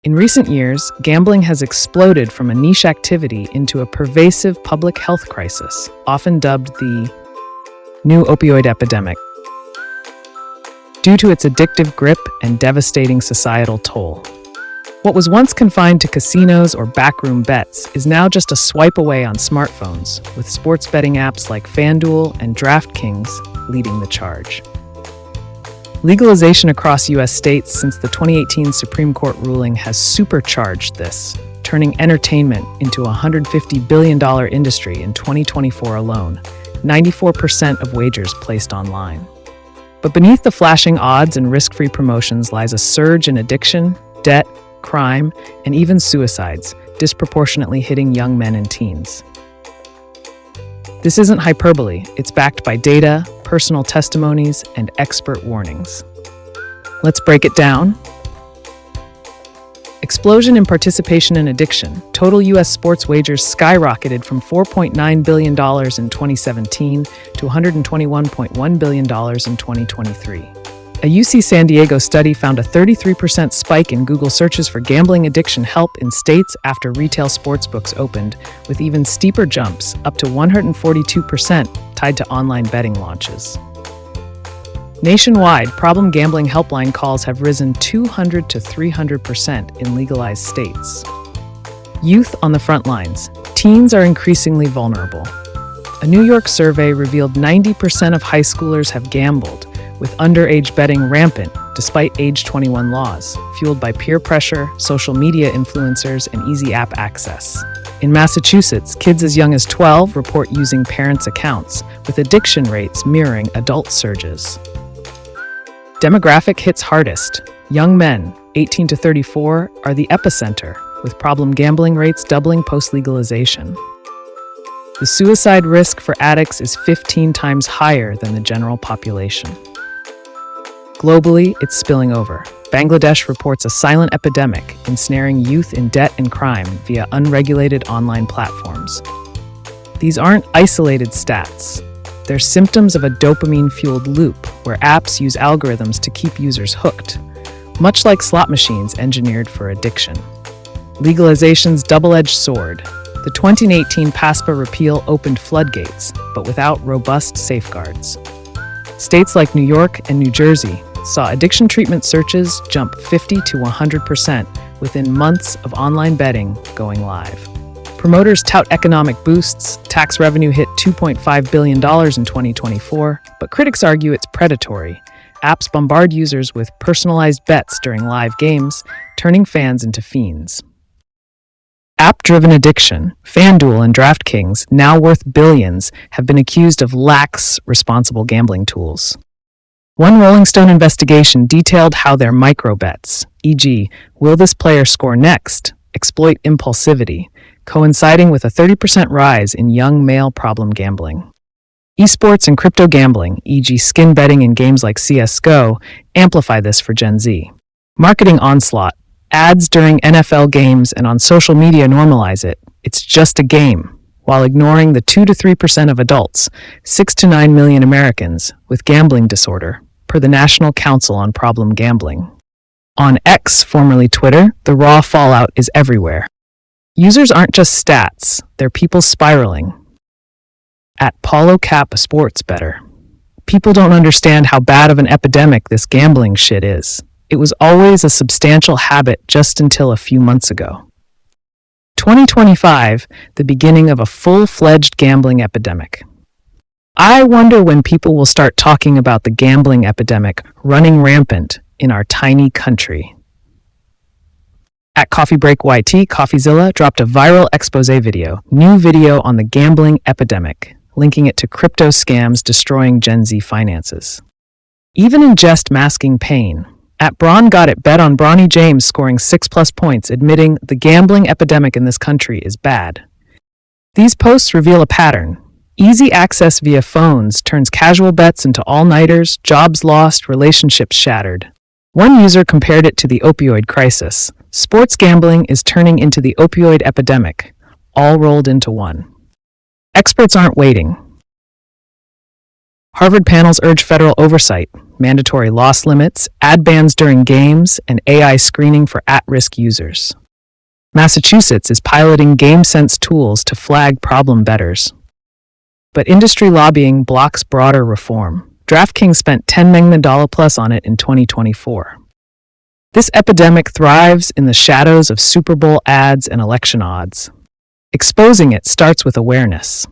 In recent years, gambling has exploded from a niche activity into a pervasive public health crisis, often dubbed the new opioid epidemic, due to its addictive grip and devastating societal toll. What was once confined to casinos or backroom bets is now just a swipe away on smartphones, with sports betting apps like FanDuel and DraftKings leading the charge. Legalization across U.S. states since the 2018 Supreme Court ruling has supercharged this, turning entertainment into a $150 billion industry in 2024 alone, 94% of wagers placed online. But beneath the flashing odds and risk-free promotions lies a surge in addiction, debt, crime, and even suicides, disproportionately hitting young men and teens. This isn't hyperbole, it's backed by data, personal testimonies, and expert warnings. Let's break it down. Explosion in participation and addiction. Total U.S. sports wagers skyrocketed from $4.9 billion in 2017 to $121.1 billion in 2023. A UC San Diego study found a 33% spike in Google searches for gambling addiction help in states after retail sportsbooks opened, with even steeper jumps, up to 142%, tied to online betting launches. Nationwide, problem gambling helpline calls have risen 200 to 300% in legalized states. Youth on the front lines. Teens are increasingly vulnerable. A New York survey revealed 90% of high schoolers have gambled, with underage betting rampant despite age 21 laws, fueled by peer pressure, social media influencers, and easy app access. In Massachusetts, kids as young as 12 report using parents' accounts, with addiction rates mirroring adult surges. Demographic hits hardest. Young men, 18 to 34, are the epicenter, with problem gambling rates doubling post-legalization. The suicide risk for addicts is 15 times higher than the general population. Globally, it's spilling over. Bangladesh reports a silent epidemic ensnaring youth in debt and crime via unregulated online platforms. These aren't isolated stats. They're symptoms of a dopamine-fueled loop where apps use algorithms to keep users hooked, much like slot machines engineered for addiction. Legalization's double-edged sword. The 2018 PASPA repeal opened floodgates, but without robust safeguards. States like New York and New Jersey saw addiction treatment searches jump 50 to 100% within months of online betting going live. Promoters tout economic boosts. Tax revenue hit $2.5 billion in 2024, but critics argue it's predatory. Apps bombard users with personalized bets during live games, turning fans into fiends. App-driven addiction. FanDuel and DraftKings, now worth billions, have been accused of lax responsible gambling tools. One Rolling Stone investigation detailed how their micro-bets, e.g., will this player score next, exploit impulsivity, coinciding with a 30% rise in young male problem gambling. Esports and crypto gambling, e.g. skin betting in games like CSGO, amplify this for Gen Z. Marketing onslaught. Ads during NFL games and on social media normalize it. It's just a game, while ignoring the 2 to 3% of adults, 6 to 9 million Americans, with gambling disorder, per the National Council on Problem Gambling. On X, formerly Twitter, the raw fallout is everywhere. Users aren't just stats, they're people spiraling. At Paulo Cap Sports Better. People don't understand how bad of an epidemic this gambling shit is. It was always a substantial habit just until a few months ago. 2025, the beginning of a full-fledged gambling epidemic. I wonder when people will start talking about the gambling epidemic running rampant in our tiny country. At Coffee Break YT, CoffeeZilla dropped a viral expose video, new video on the gambling epidemic, linking it to crypto scams destroying Gen Z finances. Even in jest masking pain. At Braun Got It, bet on Bronny James scoring 6+ points, admitting the gambling epidemic in this country is bad. These posts reveal a pattern. Easy access via phones turns casual bets into all-nighters, jobs lost, relationships shattered. One user compared it to the opioid crisis. Sports gambling is turning into the opioid epidemic, all rolled into one. Experts aren't waiting. Harvard panels urge federal oversight. mandatory loss limits, ad bans during games, and AI screening for at-risk users. Massachusetts is piloting GameSense tools to flag problem bettors. But industry lobbying blocks broader reform. DraftKings spent $10 million plus on it in 2024. This epidemic thrives in the shadows of Super Bowl ads and election odds. Exposing it starts with awareness.